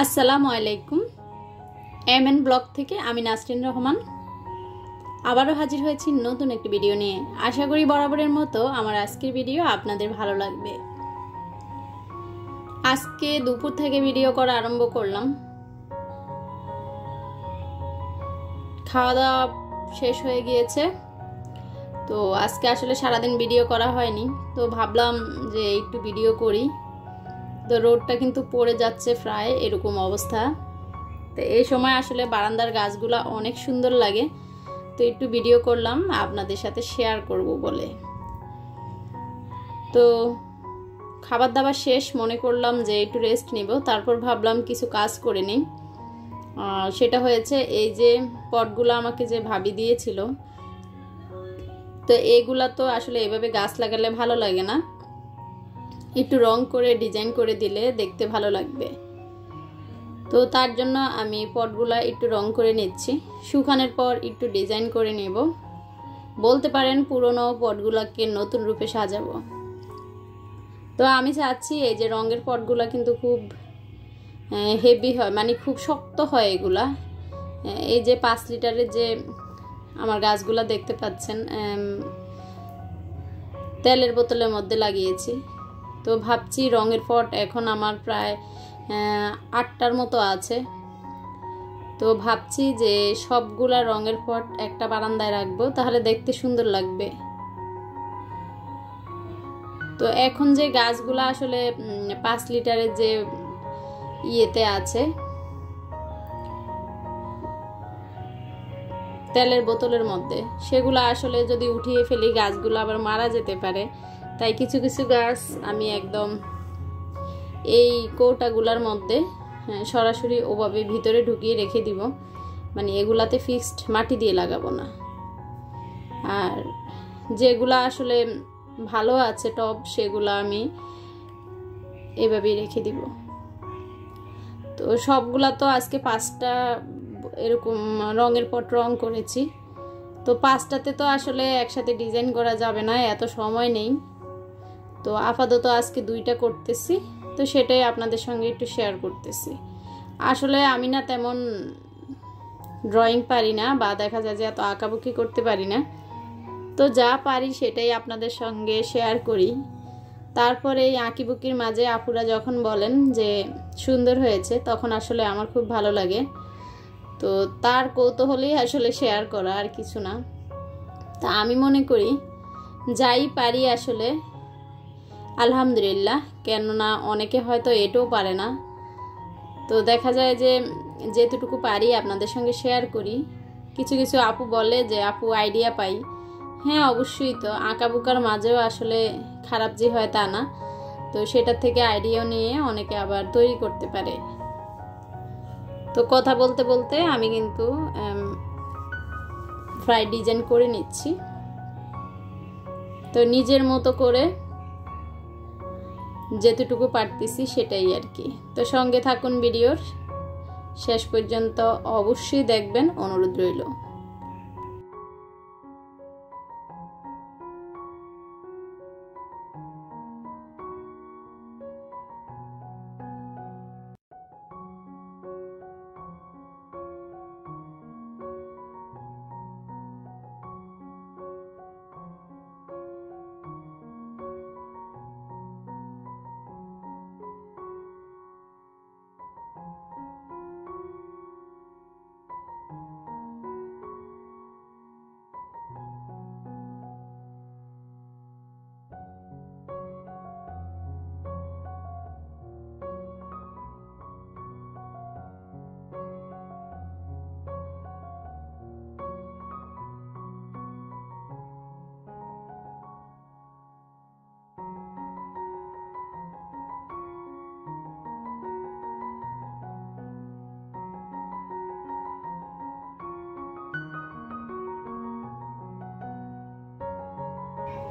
আসসালামু আলাইকুম। MN blog থেকে আমি নাসরিন রহমান আবারও হাজির হয়েছি নতুন একটি ভিডিও নিয়ে। আশা করি বরাবরের মতো আমার আজকের ভিডিও আপনাদের ভালো লাগবে। আজকে দুপুর থেকে ভিডিও করা আরম্ভ করলাম। খাওয়া দাওয়া শেষ হয়ে গিয়েছে, তো আজকে আসলে সারাদিন ভিডিও করা হয়নি, তো ভাবলাম যে একটু ভিডিও করি। তো রোদটা কিন্তু পড়ে যাচ্ছে প্রায় এরকম অবস্থা। তো এই সময় আসলে বারান্দার গাছগুলা অনেক সুন্দর লাগে, তো একটু ভিডিও করলাম আপনাদের সাথে শেয়ার করব বলে। তো খাবার দাবার শেষ, মনে করলাম যে একটু রেস্ট নিব, তারপর ভাবলাম কিছু কাজ করে নিই। সেটা হয়েছে এই যে পটগুলো আমাকে যে ভাবি দিয়েছিল, তো এইগুলা তো আসলে এভাবে গাছ লাগালে ভালো লাগে না, একটু রং করে ডিজাইন করে দিলে দেখতে ভালো লাগবে। তো তার জন্য আমি পটগুলা একটু রং করে নিচ্ছি, শুকানোর পর একটু ডিজাইন করে নেব। বলতে পারেন পুরনো পটগুলাকে নতুন রূপে সাজাবো। তো আমি চাচ্ছি এই যে রঙের পটগুলা কিন্তু খুব হেভি হয়, মানে খুব শক্ত হয় এগুলা। এই যে 5 লিটারের যে আমার গাছগুলা দেখতে পাচ্ছেন, তেলের বোতলের মধ্যে লাগিয়েছি। তো ভাবছি রঙের পট এখন আমার প্রায় 8টার মতো আছে। তো ভাবছি যে সবগুলা রঙের পট একটা বারান্দায় রাখবো, তাহলে দেখতে সুন্দর লাগবে। তো এখন যে গাছগুলা আসলে 5 লিটারের যে ইয়েতে আছে তেলের বোতলের মধ্যে, সেগুলো আসলে যদি উঠিয়ে ফেলি গাছগুলো আবার মারা যেতে পারে। তাই কিছু কিছু গাছ আমি একদম এই কৌটাগুলার মধ্যে সরাসরি ওভাবে ভিতরে ঢুকিয়ে রেখে দিব, মানে এগুলাতে ফিক্সড মাটি দিয়ে লাগাবো না। আর যেগুলা আসলে ভালো আছে টব, সেগুলা আমি এভাবেই রেখে দিব। তো সবগুলা তো আজকে 5টা এরকম রঙের পট রং করেছি। তো 5টাতে তো আসলে একসাথে ডিজাইন করা যাবে না, এত সময় নেই। তো আপাতত আজকে 2টা করতেছি, তো সেটাই আপনাদের সঙ্গে একটু শেয়ার করতেছি। আসলে আমি না তেমন ড্রয়িং পারি না, বা দেখা যায় যে এত আঁকাবুকি করতে পারি না। তো যা পারি সেটাই আপনাদের সঙ্গে শেয়ার করি। তারপরে এই আঁকিবুকির মাঝে আপুরা যখন বলেন যে সুন্দর হয়েছে, তখন আসলে আমার খুব ভালো লাগে। তো তার কৌতূহলেই আসলে শেয়ার করা, আর কিছু না। তা আমি মনে করি যাই পারি আসলে আলহামদুলিল্লাহ, কেননা অনেকে হয়তো এটাও পারে না। তো দেখা যায় যে যেটুকু পারি আপনাদের সঙ্গে শেয়ার করি। কিছু কিছু আপু বলে যে আপু আইডিয়া পাই। হ্যাঁ, অবশ্যই। তো আঁকাবুকার মাঝেও আসলে খারাপ যে হয় তা না, তো সেটার থেকে আইডিয়া নিয়ে অনেকে আবার তৈরি করতে পারে। তো কথা বলতে বলতে আমি কিন্তু ফ্রাই ডিজাইন করে নিচ্ছি, তো নিজের মতো করে যেতটুকু পারতেছি সেটাই আর কি। তো সঙ্গে থাকুন, ভিডিওর শেষ পর্যন্ত অবশ্যই দেখবেন, অনুরোধ রইল।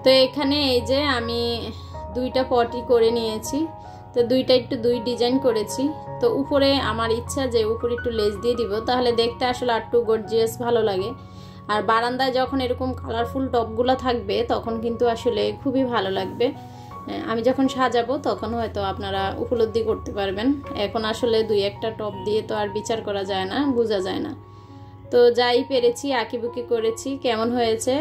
তো এখানে এই যে আমি 2টা পটই করে নিয়েছি। তো 2টা একটু 2 ডিজাইন করেছি। তো উপরে আমার ইচ্ছা যে উপরে একটু লেস দিয়ে দিব, তাহলে দেখতে আসলে একটু গর্জিয়াস ভালো লাগে। আর বারান্দায় যখন এরকম কালারফুল টপগুলো থাকবে তখন কিন্তু আসলে খুবই ভালো লাগবে। আমি যখন সাজাবো তখন হয়তো আপনারা উপলব্ধি করতে পারবেন। এখন আসলে 2-1টা টপ দিয়ে তো আর বিচার করা যায় না, বোঝা যায় না। তো যাই পেরেছি আঁকিবুকি করেছি। কেমন হয়েছে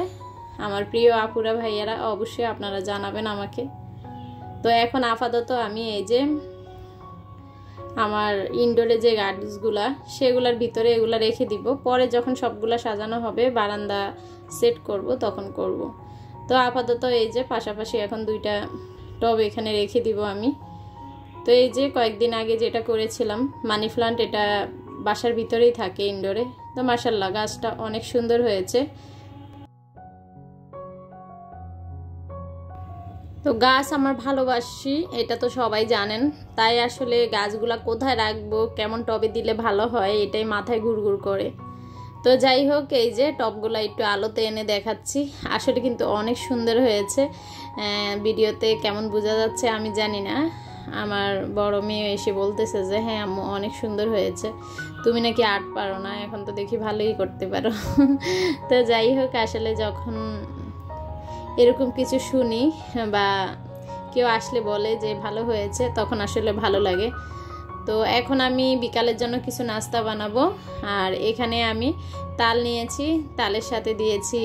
আমার প্রিয় আপুরা ভাইয়ারা অবশ্যই আপনারা জানাবেন আমাকে। তো এখন আপাতত আমি এই যে আমার ইনডোরে যে গার্ডেন্সগুলা সেগুলোর ভিতরে এগুলা রেখে দিব, পরে যখন সবগুলা সাজানো হবে বারান্দা সেট করব তখন করব। তো আপাতত এই যে পাশাপাশি এখন 2টা টব এখানে রেখে দিব আমি। তো এই যে কয়েকদিন আগে যেটা করেছিলাম মানি প্লান্ট, এটা বাসার ভিতরেই থাকে ইনডোরে। তো মাশাআল্লাহ গাছটা অনেক সুন্দর হয়েছে। তো গাছ আমার ভালোবাসি এটা তো সবাই জানেন, তাই আসলে গাছগুলা কোথায় রাখবো কেমন টবে দিলে ভালো হয় এটাই মাথায় ঘুরঘুর করে। তো যাই হোক এই যে টবগুলা একটু আলোতে এনে দেখাচ্ছি, আসলে কিন্তু অনেক সুন্দর হয়েছে। ভিডিওতে কেমন বোঝা যাচ্ছে আমি জানি না। আমার বড় মেয়ে এসে বলতেছে যে হ্যাঁ আম্মু অনেক সুন্দর হয়েছে, তুমি নাকি আর্ট পারো না, এখন তো দেখি ভালোই করতে পারো। তো যাই হোক আসলে যখন এরকম কিছু শুনি বা কেউ আসলে বলে যে ভালো হয়েছে তখন আসলে ভালো লাগে। তো এখন আমি বিকালের জন্য কিছু নাস্তা বানাবো। আর এখানে আমি তাল নিয়েছি, তালের সাথে দিয়েছি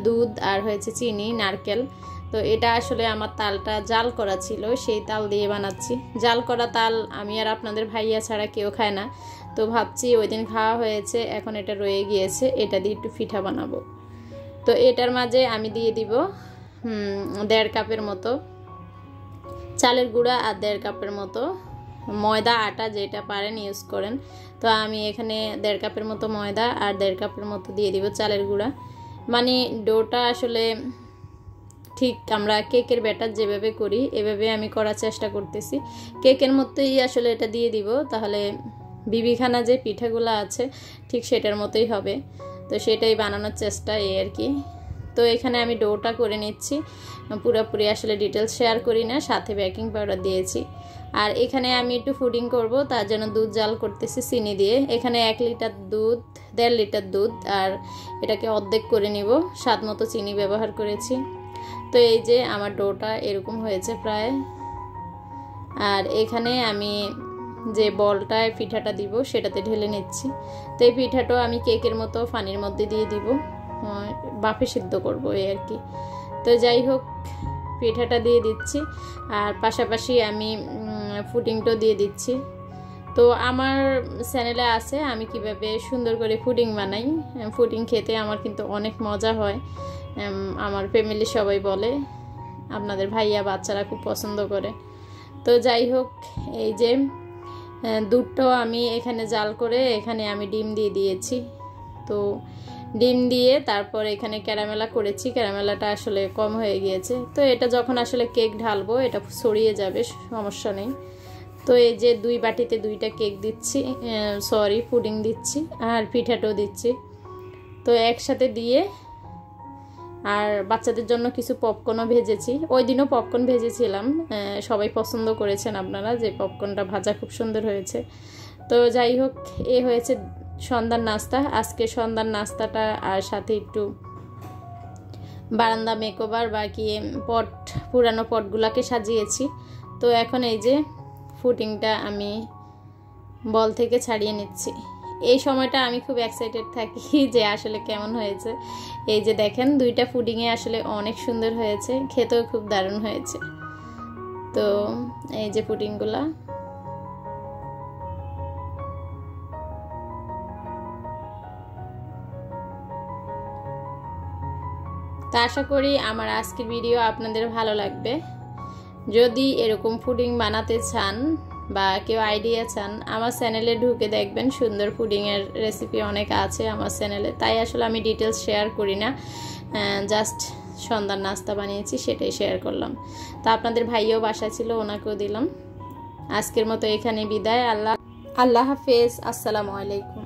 দুধ আর হয়েছে চিনি, নারকেল। তো এটা আসলে আমার তালটা জাল করা ছিল, সেই তাল দিয়ে বানাচ্ছি। জাল করা তাল আমি আর আপনাদের ভাইয়া ছাড়া কেউ খায় না, তো ভাবছি ওই দিন খাওয়া হয়েছে এখন এটা রয়ে গিয়েছে, এটা দিয়ে একটু পিঠা বানাবো। তো এটার মাঝে আমি দিয়ে দিব 1.5 কাপের মতো চালের গুঁড়া আর 1.5 কাপের মতো ময়দা, আটা যেটা পারেন ইউজ করেন। তো আমি এখানে 1.5 কাপের মতো ময়দা আর 1.5 কাপের মতো দিয়ে দিব চালের গুঁড়া। মানে ডোটা আসলে ঠিক আমরা কেকের ব্যাটার যেভাবে করি এভাবে আমি করার চেষ্টা করতেছি। কেকের মতোই আসলে এটা দিয়ে দিব, তাহলে বিবিখানা যে পিঠাগুলো আছে ঠিক সেটার মতোই হবে। তো সেটাই বানানোর চেষ্টা এই আর কি। তো এখানে আমি ডোটা করে নিচ্ছি, পুরোপুরি আসলে ডিটেলস শেয়ার করি না, সাথে বেকিং পাউডার দিয়েছি। আর এখানে আমি একটু ফুডিং করব, তার জন্য দুধ জাল করতেছি চিনি দিয়ে। এখানে 1 লিটার দুধ, 1.5 লিটার দুধ, আর এটাকে অর্ধেক করে নিব, স্বাদ মতো চিনি ব্যবহার করেছি। তো এই যে আমার ডোটা এরকম হয়েছে প্রায়। আর এখানে আমি যে বলটায় পিঠাটা দিব সেটাতে ঢেলে নিচ্ছি। তো এই পিঠাটাও আমি কেকের মতো পানির মধ্যে দিয়ে দিব, বাফে সিদ্ধ করব এই আর কি। তো যাই হোক পিঠাটা দিয়ে দিচ্ছি আর পাশাপাশি আমি পুডিংটাও দিয়ে দিচ্ছি। তো আমার চ্যানেলে আছে আমি কিভাবে সুন্দর করে পুডিং বানাই। পুডিং খেতে আমার কিন্তু অনেক মজা হয়, আমার ফ্যামিলি সবাই বলে, আপনাদের ভাইয়া বাচ্চারা খুব পছন্দ করে। তো যাই হোক এই যে দুধটাও আমি এখানে জাল করে এখানে আমি ডিম দিয়ে দিয়েছি। তো ডিম দিয়ে তারপর এখানে ক্যারামেলা করেছি, ক্যারামেলাটা আসলে কম হয়ে গিয়েছে। তো এটা যখন আসলে কেক ঢালবো এটা ছড়িয়ে যাবে, সমস্যা নেই। তো এই যে 2 বাটিতে 2টা কেক দিচ্ছি, পুডিং দিচ্ছি আর পিঠাটাও দিচ্ছি। তো একসাথে দিয়ে আর বাচ্চাদের জন্য কিছু পপকর্নও ভেজেছি, ওই দিনও পপকর্ন ভেজেছিলাম, সবাই পছন্দ করেছেন আপনারা যে পপকর্নটা ভাজা খুব সুন্দর হয়েছে। তো যাই হোক এ হয়েছে সন্ধ্যার নাস্তা, আজকে সন্ধ্যার নাস্তাটা। আর সাথে একটু বারান্দা মেকওভার বাকি পুরানো পটগুলাকে সাজিয়েছি। তো এখন এই যে পুডিংটা আমি বল থেকে ছাড়িয়ে নিচ্ছি। এই সময়টা আমি খুব এক্সাইটেড থাকি যে আসলে কেমন হয়েছে। এই যে দেখেন 2টা পুডিংয়ে আসলে অনেক সুন্দর হয়েছে, খেতেও খুব দারুণ হয়েছে। তো এই যে পুডিংগুলা তো আশা করি আমার আজকের ভিডিও আপনাদের ভালো লাগবে। যদি এরকম পুডিং বানাতে চান বা কেউ আইডিয়া চান আমার চ্যানেলে ঢুকে দেখবেন, সুন্দর পুডিংয়ের রেসিপি অনেক আছে আমার চ্যানেলে। তাই আসলে আমি ডিটেলস শেয়ার করি না, জাস্ট সন্ধ্যার নাস্তা বানিয়েছি সেটাই শেয়ার করলাম। তো আপনাদের ভাইও বাসায় ছিল, ওনাকেও দিলাম। আজকের মতো এখানে বিদায়। আল্লাহ হাফেজ, আসসালামু আলাইকুম।